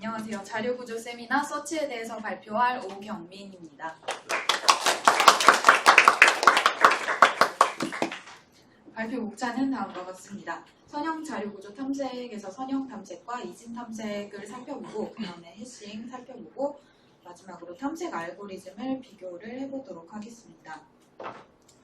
안녕하세요. 자료구조 세미나 서치에 대해서 발표할 오경민입니다. 발표 목차는 다음과 같습니다. 선형 자료구조 탐색에서 선형 탐색과 이진 탐색을 살펴보고 그 다음에 해싱 살펴보고 마지막으로 탐색 알고리즘을 비교를 해보도록 하겠습니다.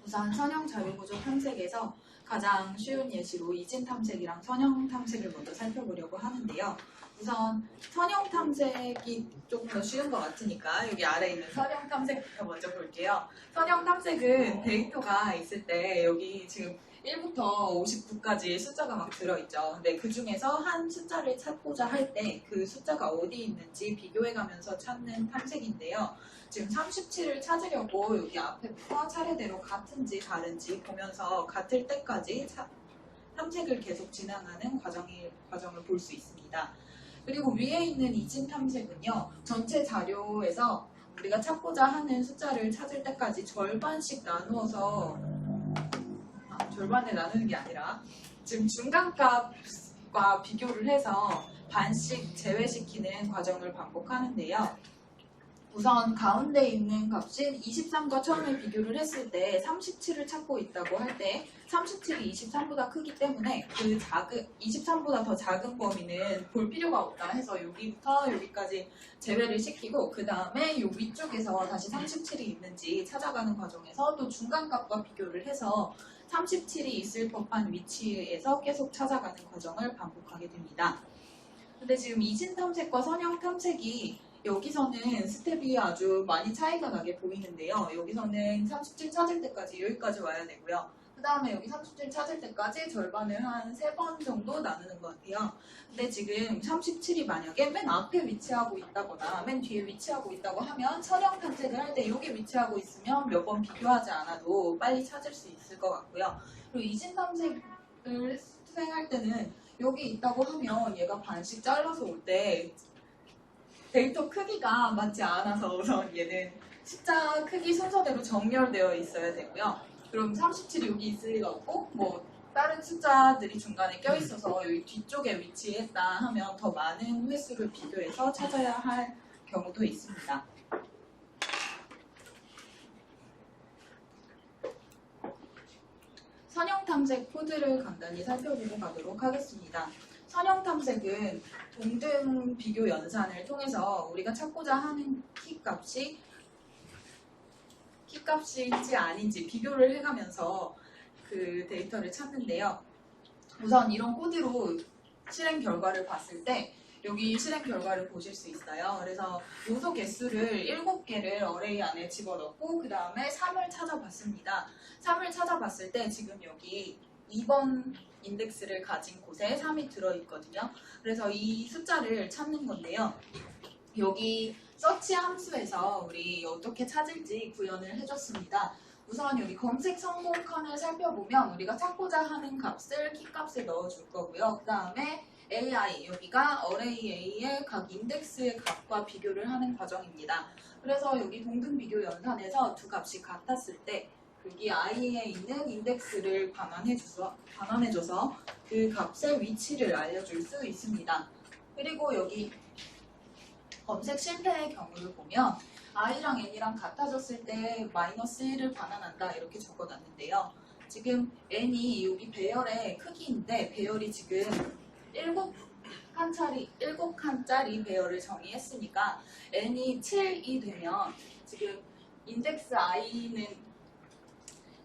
우선 선형 자료구조 탐색에서 가장 쉬운 예시로 이진 탐색이랑 선형 탐색을 먼저 살펴보려고 하는데요. 우선 선형 탐색이 조금 더 쉬운 것 같으니까 여기 아래에 있는 선형 탐색부터 먼저 볼게요. 선형 탐색은 데이터가 있을 때 여기 지금 1부터 59까지 숫자가 막 들어있죠. 근데 그 중에서 한 숫자를 찾고자 할 때 그 숫자가 어디 있는지 비교해가면서 찾는 탐색인데요. 지금 37을 찾으려고 여기 앞에부터 차례대로 같은지 다른지 보면서 같을 때까지 탐색을 계속 진행하는 과정을 볼 수 있습니다. 그리고 위에 있는 이진 탐색은요. 전체 자료에서 우리가 찾고자 하는 숫자를 찾을 때까지 절반씩 나누어서 절반에 나누는 게 아니라 지금 중간값과 비교를 해서 반씩 제외시키는 과정을 반복하는데요. 우선 가운데 있는 값인 23과 처음에 비교를 했을 때 37을 찾고 있다고 할 때 37이 23보다 크기 때문에 그 23보다 더 작은 범위는 볼 필요가 없다 해서 여기부터 여기까지 제외를 시키고 그 다음에 이 위쪽에서 다시 37이 있는지 찾아가는 과정에서 또 중간값과 비교를 해서 37이 있을 법한 위치에서 계속 찾아가는 과정을 반복하게 됩니다. 근데 지금 이진 탐색과 선형 탐색이 여기서는 스텝이 아주 많이 차이가 나게 보이는데요. 여기서는 37 찾을 때까지 여기까지 와야 되고요. 그 다음에 여기 37 찾을 때까지 절반을 한 3번 정도 나누는 것 같아요. 근데 지금 37이 만약에 맨 앞에 위치하고 있다거나 맨 뒤에 위치하고 있다고 하면 선형 탐색을 할 때 여기 위치하고 있으면 몇 번 비교하지 않아도 빨리 찾을 수 있을 것 같고요. 그리고 이진 탐색을 수행할 때는 여기 있다고 하면 얘가 반씩 잘라서 올 때 데이터 크기가 맞지 않아서 우선 얘는 숫자 크기 순서대로 정렬되어 있어야 되고요. 그럼 37이 여기 있을 리가 없고 뭐 다른 숫자들이 중간에 껴있어서 여기 뒤쪽에 위치했다 하면 더 많은 횟수를 비교해서 찾아야 할 경우도 있습니다. 선형 탐색 코드를 간단히 살펴보고 가도록 하겠습니다. 선형 탐색은 동등 비교 연산을 통해서 우리가 찾고자 하는 키값인지 아닌지 비교를 해가면서 그 데이터를 찾는데요. 우선 이런 코드로 실행 결과를 봤을 때 여기 실행 결과를 보실 수 있어요. 그래서 요소 개수를 7개를 어레이 안에 집어넣고 그 다음에 3을 찾아봤습니다. 3을 찾아봤을 때 지금 여기 2번 인덱스를 가진 곳에 3이 들어있거든요. 그래서 이 숫자를 찾는 건데요. 여기 서치 함수에서 우리 어떻게 찾을지 구현을 해줬습니다. 우선 여기 검색 성공 칸을 살펴보면 우리가 찾고자 하는 값을 키값에 넣어줄 거고요. 그 다음에 AI, 여기가 어레이 A의 각 인덱스의 값과 비교를 하는 과정입니다. 그래서 여기 동등 비교 연산에서 두 값이 같았을 때 여기 i에 있는 인덱스를 반환해줘서 그 값의 위치를 알려줄 수 있습니다. 그리고 여기 검색 실패의 경우를 보면 i랑 n이랑 같아졌을 때 -1을 반환한다 이렇게 적어놨는데요. 지금 n이 여기 배열의 크기인데 배열이 지금 7칸짜리 배열을 정의했으니까 n이 7이 되면 지금 인덱스 i는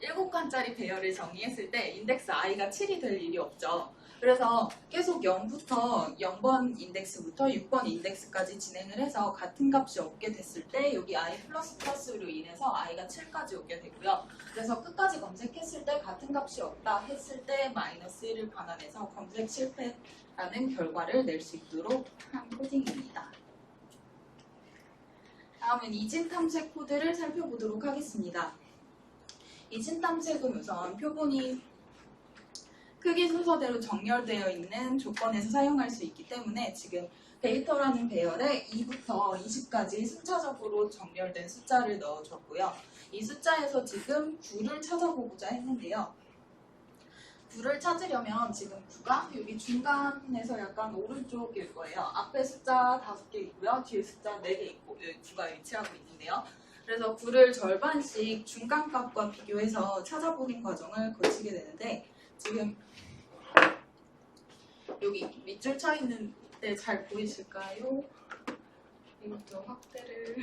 7칸짜리 배열을 정의했을 때 인덱스 i가 7이 될 일이 없죠. 그래서 계속 0번 인덱스부터 6번 인덱스까지 진행을 해서 같은 값이 없게 됐을 때 여기 i++로 인해서 i가 7까지 오게 되고요. 그래서 끝까지 검색했을 때 같은 값이 없다 했을 때 -1을 반환해서 검색 실패라는 결과를 낼 수 있도록 한 코딩입니다. 다음은 이진 탐색 코드를 살펴보도록 하겠습니다. 이진 탐색은 우선 표본이 크기 순서대로 정렬되어 있는 조건에서 사용할 수 있기 때문에 지금 데이터라는 배열에 2부터 20까지 순차적으로 정렬된 숫자를 넣어줬고요. 이 숫자에서 지금 9를 찾아보고자 했는데요. 9를 찾으려면 지금 9가 여기 중간에서 약간 오른쪽일 거예요. 앞에 숫자 5개 있고요. 뒤에 숫자 4개 있고 여기 9가 위치하고 있는데요. 그래서 9를 절반씩 중간값과 비교해서 찾아보는 과정을 거치게 되는데 지금 여기 밑줄 쳐 있는 데 잘 보이실까요? 이것도 확대를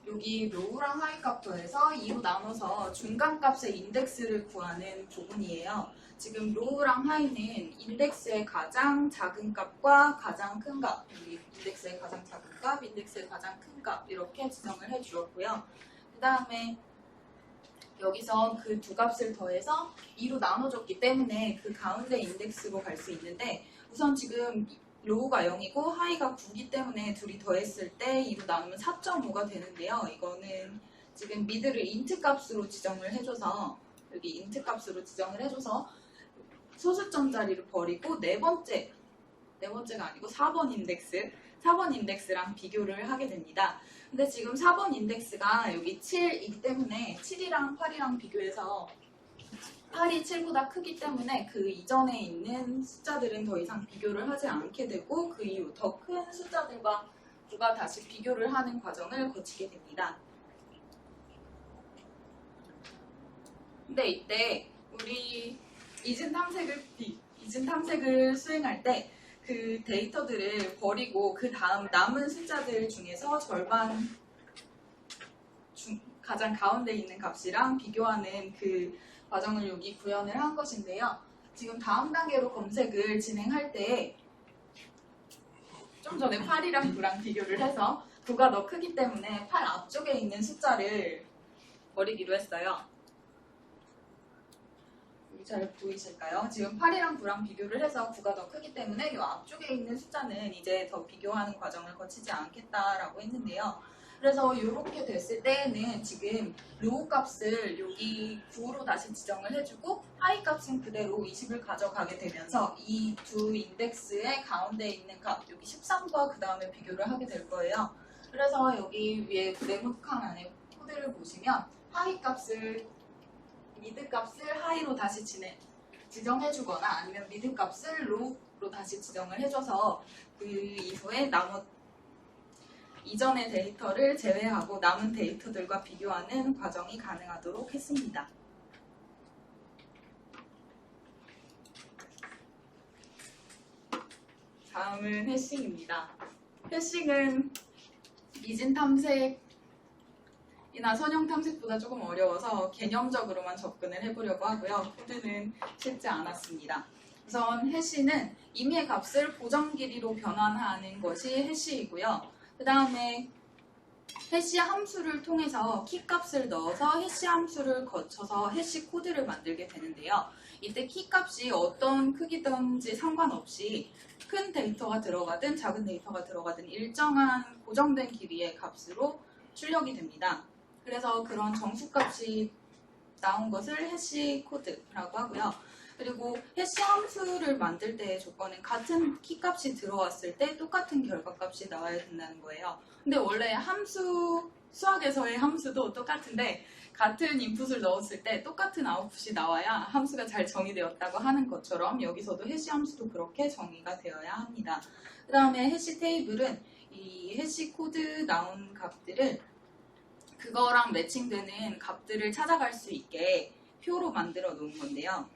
여기 로우랑 하이값 더해서 2로 나눠서 중간값의 인덱스를 구하는 부분이에요. 지금 로우랑 하이는 인덱스의 가장 작은 값과 가장 큰 값, 여기 인덱스의 가장 작은 값, 인덱스의 가장 큰 값 이렇게 지정을 해주었고요. 그 다음에 여기서 그 두 값을 더해서 2로 나눠줬기 때문에 그 가운데 인덱스로 갈 수 있는데 우선 지금 로우가 0이고 하이가 9이기 때문에 둘이 더했을 때 2로 나누면 4.5가 되는데요. 이거는 지금 미드를 인트 값으로 지정을 해줘서 여기 인트 값으로 지정을 해줘서 소수점 자리를 버리고 네 번째가 아니고 4번 인덱스랑 비교를 하게 됩니다. 근데 지금 4번 인덱스가 여기 7이기 때문에 7이랑 8이랑 비교해서 8이 7보다 크기 때문에 그 이전에 있는 숫자들은 더 이상 비교를 하지 않게 되고 그 이후 더 큰 숫자들과 9가 다시 비교를 하는 과정을 거치게 됩니다. 근데 이때 우리 이진 탐색을 수행할 때 그 데이터들을 버리고 그 다음 남은 숫자들 중에서 절반 가장 가운데 있는 값이랑 비교하는 그 과정을 여기 구현을 한 것인데요. 지금 다음 단계로 검색을 진행할 때 좀 전에 8이랑 9랑 비교를 해서 9가 더 크기 때문에 8 앞쪽에 있는 숫자를 버리기로 했어요. 여기 잘 보이실까요? 지금 8이랑 9랑 비교를 해서 9가 더 크기 때문에 이 앞쪽에 있는 숫자는 이제 더 비교하는 과정을 거치지 않겠다라고 했는데요. 그래서 이렇게 됐을 때는 지금 로우 값을 여기 9로 다시 지정을 해주고 하이 값은 그대로 20을 가져가게 되면서 이 두 인덱스의 가운데 있는 값 여기 13과 그 다음에 비교를 하게 될 거예요. 그래서 여기 위에 네모칸 안에 코드를 보시면 하이 값을 미드 값을 하이로 다시 지정해주거나 아니면 미드 값을 로우로 다시 지정을 해줘서 그 이후에 이전의 데이터를 제외하고 남은 데이터들과 비교하는 과정이 가능하도록 했습니다. 다음은 해싱입니다. 해싱은 이진 탐색이나 선형 탐색보다 조금 어려워서 개념적으로만 접근을 해보려고 하고요. 코드는 쉽지 않았습니다. 우선 해시는 임의의 값을 고정 길이로 변환하는 것이 해시이고요. 그 다음에 해시 함수를 통해서 키 값을 넣어서 해시 함수를 거쳐서 해시 코드를 만들게 되는데요. 이때 키 값이 어떤 크기든지 상관없이 큰 데이터가 들어가든 작은 데이터가 들어가든 일정한 고정된 길이의 값으로 출력이 됩니다. 그래서 그런 정수값이 나온 것을 해시 코드라고 하고요. 그리고 해시 함수를 만들 때의 조건은 같은 키값이 들어왔을 때 똑같은 결과값이 나와야 된다는 거예요. 근데 원래 수학에서의 함수도 똑같은데 같은 인풋을 넣었을 때 똑같은 아웃풋이 나와야 함수가 잘 정의되었다고 하는 것처럼 여기서도 해시 함수도 그렇게 정의가 되어야 합니다. 그 다음에 해시 테이블은 이 해시 코드 나온 값들을 그거랑 매칭되는 값들을 찾아갈 수 있게 표로 만들어 놓은 건데요.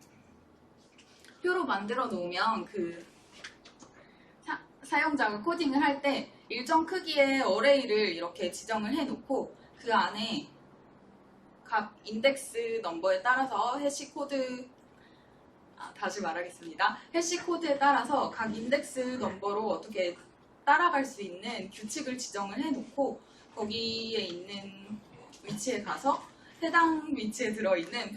표로 만들어 놓으면 그 사용자가 코딩을 할 때 일정 크기의 어레이를 이렇게 지정을 해놓고 그 안에 각 인덱스 넘버에 따라서 해시 코드 다시 말하겠습니다. 해시 코드에 따라서 각 인덱스 넘버로 어떻게 따라갈 수 있는 규칙을 지정을 해놓고 거기에 있는 위치에 가서 해당 위치에 들어있는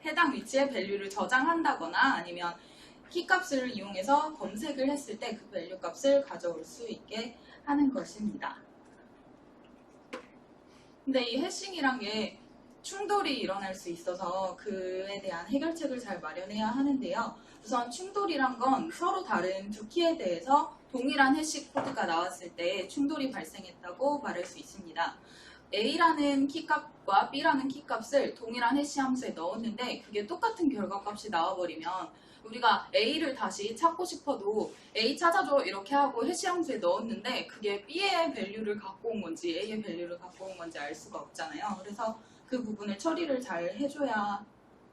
해당 위치의 밸류를 저장한다거나 아니면 키값을 이용해서 검색을 했을 때 그 밸류 값을 가져올 수 있게 하는 것입니다. 근데 이 해싱이란 게 충돌이 일어날 수 있어서 그에 대한 해결책을 잘 마련해야 하는데요. 우선 충돌이란 건 서로 다른 두 키에 대해서 동일한 해시 코드가 나왔을 때 충돌이 발생했다고 말할 수 있습니다. A라는 키값과 B라는 키값을 동일한 해시 함수에 넣었는데 그게 똑같은 결과값이 나와버리면 우리가 A를 다시 찾고 싶어도 A 찾아줘 이렇게 하고 해시 함수에 넣었는데 그게 B의 밸류를 갖고 온 건지 A의 밸류를 갖고 온 건지 알 수가 없잖아요. 그래서 그 부분을 처리를 잘 해줘야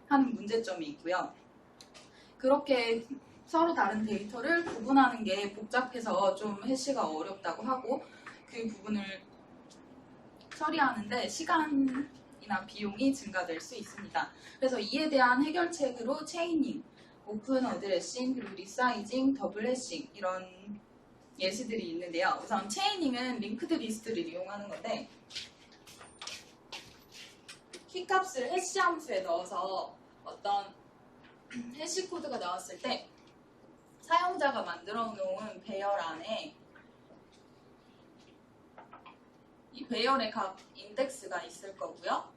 하는 문제점이 있고요. 그렇게 서로 다른 데이터를 구분하는 게 복잡해서 좀 해시가 어렵다고 하고 그 부분을 처리하는데 시간이나 비용이 증가될 수 있습니다. 그래서 이에 대한 해결책으로 체이닝, 오픈 어드레싱, 그리고 리사이징, 더블 해싱 이런 예시들이 있는데요. 우선 체이닝은 링크드 리스트를 이용하는 건데 키값을 해시 함수에 넣어서 어떤 해시 코드가 나왔을 때 사용자가 만들어 놓은 배열 안에 이 배열의 각 인덱스가 있을 거고요.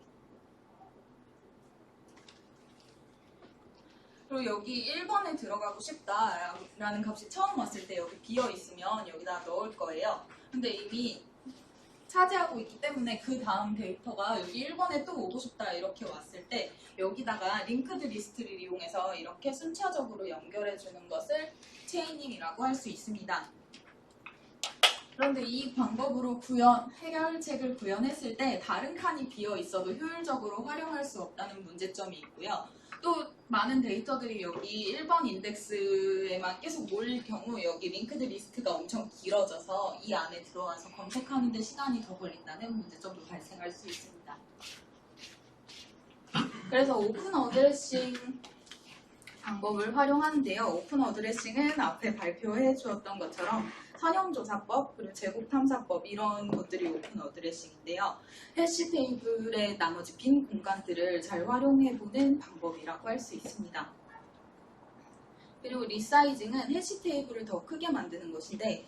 그리고 여기 1번에 들어가고 싶다라는 값이 처음 왔을 때 여기 비어 있으면 여기다 넣을 거예요. 근데 이미 차지하고 있기 때문에 그 다음 데이터가 여기 1번에 또 오고 싶다 이렇게 왔을 때 여기다가 링크드 리스트를 이용해서 이렇게 순차적으로 연결해 주는 것을 체이닝이라고 할 수 있습니다. 그런데 이 방법으로 해결책을 구현했을 때 다른 칸이 비어 있어도 효율적으로 활용할 수 없다는 문제점이 있고요. 또 많은 데이터들이 여기 1번 인덱스에만 계속 몰릴 경우 여기 링크드 리스트가 엄청 길어져서 이 안에 들어와서 검색하는 데 시간이 더 걸린다는 문제점도 발생할 수 있습니다. 그래서 오픈 어드레싱 방법을 활용하는데요. 오픈 어드레싱은 앞에 발표해 주었던 것처럼 선형조사법, 그리고 제곱탐사법 이런 것들이 오픈 어드레싱인데요. 해시 테이블의 나머지 빈 공간들을 잘 활용해보는 방법이라고 할 수 있습니다. 그리고 리사이징은 해시 테이블을 더 크게 만드는 것인데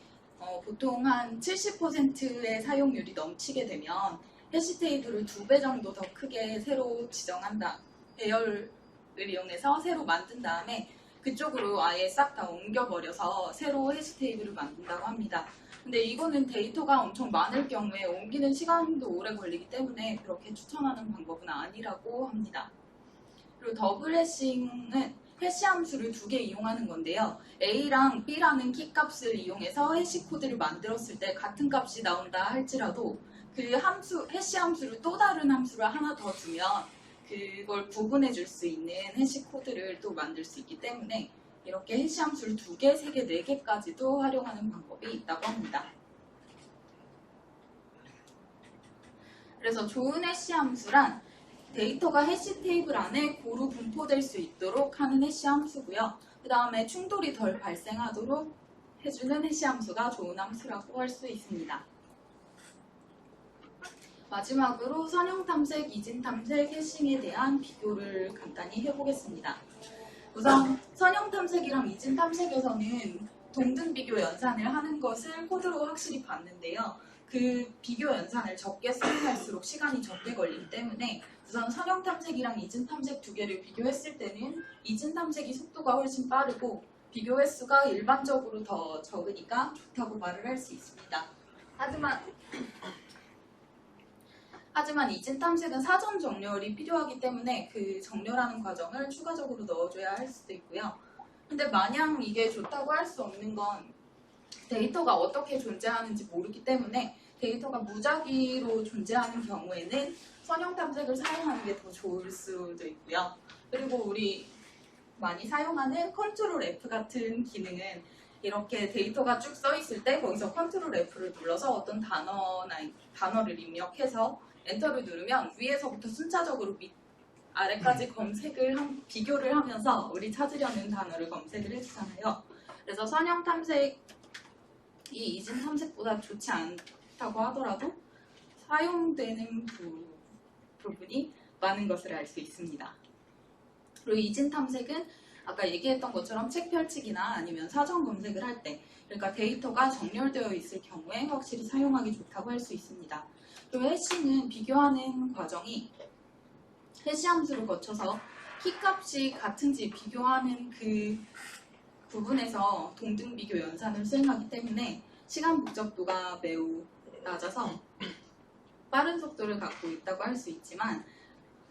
보통 한 70%의 사용률이 넘치게 되면 해시 테이블을 2배 정도 더 크게 새로 지정한다. 배열을 이용해서 새로 만든 다음에 그쪽으로 아예 싹 다 옮겨버려서 새로 해시 테이블을 만든다고 합니다. 근데 이거는 데이터가 엄청 많을 경우에 옮기는 시간도 오래 걸리기 때문에 그렇게 추천하는 방법은 아니라고 합니다. 그리고 더블 해싱은 해시 함수를 2개 이용하는 건데요. A랑 B라는 키값을 이용해서 해시 코드를 만들었을 때 같은 값이 나온다 할지라도 그 해시 함수를 또 다른 함수를 하나 더 주면 그걸 구분해 줄 수 있는 해시 코드를 또 만들 수 있기 때문에 이렇게 해시 함수를 2개, 3개, 4개까지도 활용하는 방법이 있다고 합니다. 그래서 좋은 해시 함수란 데이터가 해시 테이블 안에 고루 분포될 수 있도록 하는 해시 함수고요. 그 다음에 충돌이 덜 발생하도록 해주는 해시 함수가 좋은 함수라고 할 수 있습니다. 마지막으로 선형 탐색, 이진 탐색, 해싱에 대한 비교를 간단히 해보겠습니다. 우선 선형 탐색이랑 이진 탐색에서는 동등 비교 연산을 하는 것을 코드로 확실히 봤는데요. 그 비교 연산을 적게 수행할수록 시간이 적게 걸리기 때문에 우선 선형 탐색이랑 이진 탐색 2개를 비교했을 때는 이진 탐색이 속도가 훨씬 빠르고 비교 횟수가 일반적으로 더 적으니까 좋다고 말을 할 수 있습니다. 하지만 이진 탐색은 사전 정렬이 필요하기 때문에 그 정렬하는 과정을 추가적으로 넣어줘야 할 수도 있고요. 근데 마냥 이게 좋다고 할 수 없는 건 데이터가 어떻게 존재하는지 모르기 때문에 데이터가 무작위로 존재하는 경우에는 선형 탐색을 사용하는 게 더 좋을 수도 있고요. 그리고 우리 많이 사용하는 컨트롤 F 같은 기능은 이렇게 데이터가 쭉 써 있을 때 거기서 컨트롤 F를 눌러서 어떤 단어를 입력해서 엔터를 누르면 위에서부터 순차적으로 아래까지 비교를 하면서 우리 찾으려는 단어를 검색을 해주잖아요. 그래서 선형 탐색이 이진 탐색보다 좋지 않다고 하더라도 사용되는 부분이 많은 것을 알 수 있습니다. 그리고 이진 탐색은 아까 얘기했던 것처럼 책 펼치기나 아니면 사전 검색을 할 때, 그러니까 데이터가 정렬되어 있을 경우에 확실히 사용하기 좋다고 할 수 있습니다. 그리고 해싱은 비교하는 과정이 해시 함수를 거쳐서 키값이 같은지 비교하는 그 부분에서 동등 비교 연산을 수행하기 때문에 시간 복잡도가 매우 낮아서 빠른 속도를 갖고 있다고 할 수 있지만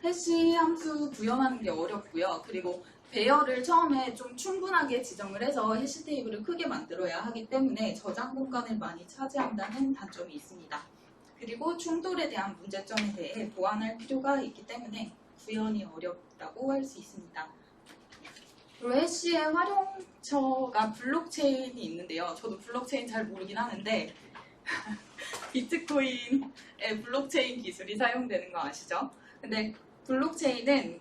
해시 함수 구현하는 게 어렵고요. 그리고 배열을 처음에 좀 충분하게 지정을 해서 해시 테이블을 크게 만들어야 하기 때문에 저장 공간을 많이 차지한다는 단점이 있습니다. 그리고 충돌에 대한 문제점에 대해 보완할 필요가 있기 때문에 구현이 어렵다고 할 수 있습니다. 그리고 해시의 활용처가 블록체인이 있는데요. 저도 블록체인 잘 모르긴 하는데 비트코인의 블록체인 기술이 사용되는 거 아시죠? 근데 블록체인은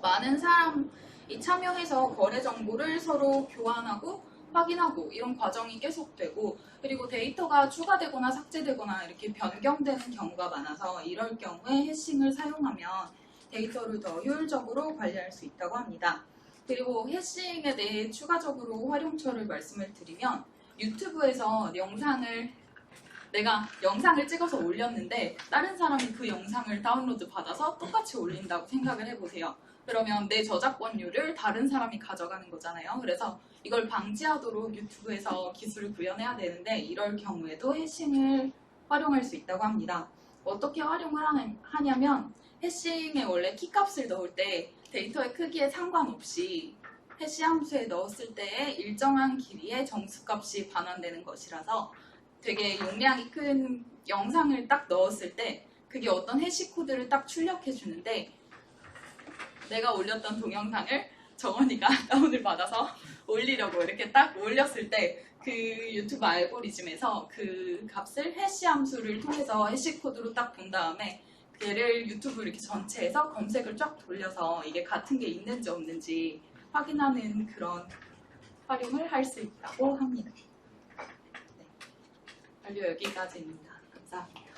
많은 사람이 참여해서 거래 정보를 서로 교환하고 확인하고 이런 과정이 계속되고 그리고 데이터가 추가되거나 삭제되거나 이렇게 변경되는 경우가 많아서 이럴 경우에 해싱을 사용하면 데이터를 더 효율적으로 관리할 수 있다고 합니다. 그리고 해싱에 대해 추가적으로 활용처를 말씀을 드리면 유튜브에서 내가 영상을 찍어서 올렸는데 다른 사람이 그 영상을 다운로드 받아서 똑같이 올린다고 생각을 해보세요. 그러면 내 저작권료를 다른 사람이 가져가는 거잖아요. 그래서 이걸 방지하도록 유튜브에서 기술을 구현해야 되는데 이럴 경우에도 해싱을 활용할 수 있다고 합니다. 어떻게 활용을 하냐면 해싱에 원래 키값을 넣을 때 데이터의 크기에 상관없이 해시 함수에 넣었을 때에 일정한 길이의 정수값이 반환되는 것이라서 되게 용량이 큰 영상을 딱 넣었을 때 그게 어떤 해시 코드를 딱 출력해 주는데 내가 올렸던 동영상을 정원이가 다운을 받아서 올리려고 이렇게 딱 올렸을 때 그 유튜브 알고리즘에서 그 값을 해시 함수를 통해서 해시 코드로 딱 본 다음에 얘를 유튜브 이렇게 전체에서 검색을 쫙 돌려서 이게 같은 게 있는지 없는지 확인하는 그런 활용을 할 수 있다고 합니다. 네. 완료 여기까지입니다. 감사합니다.